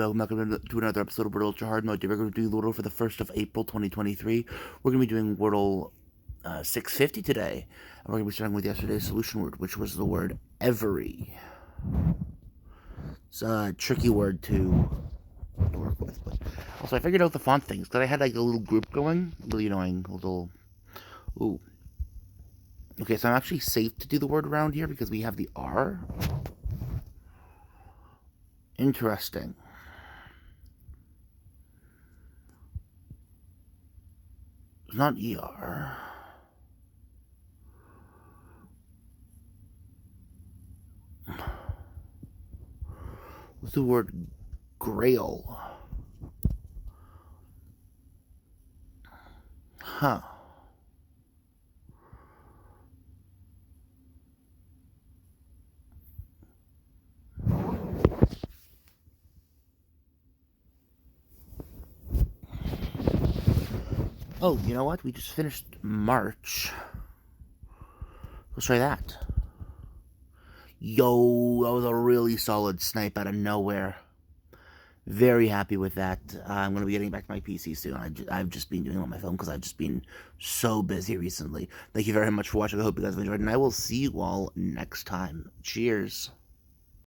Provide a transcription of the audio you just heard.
Welcome to another episode of Wordle Hardmode. We're going to do the Wordle for the 1st of April, 2023. We're going to be doing Wordle 650 today. And we're going to be starting with yesterday's solution word, which was the word every. It's a tricky word to work with. But also, I figured out the font things, because I had like a little group going. Really annoying. Ooh. Okay, so I'm actually safe to do the word around here because we have the R. Interesting. It's not ER. What's the word grail? Huh. Oh, you know what? We just finished March. Let's try that. Yo, that was a really solid snipe out of nowhere. Very happy with that. I'm going to be getting back to my PC soon. I've just been doing it on my phone because I've just been so busy recently. Thank you very much for watching. I hope you guys have enjoyed, and I will see you all next time. Cheers.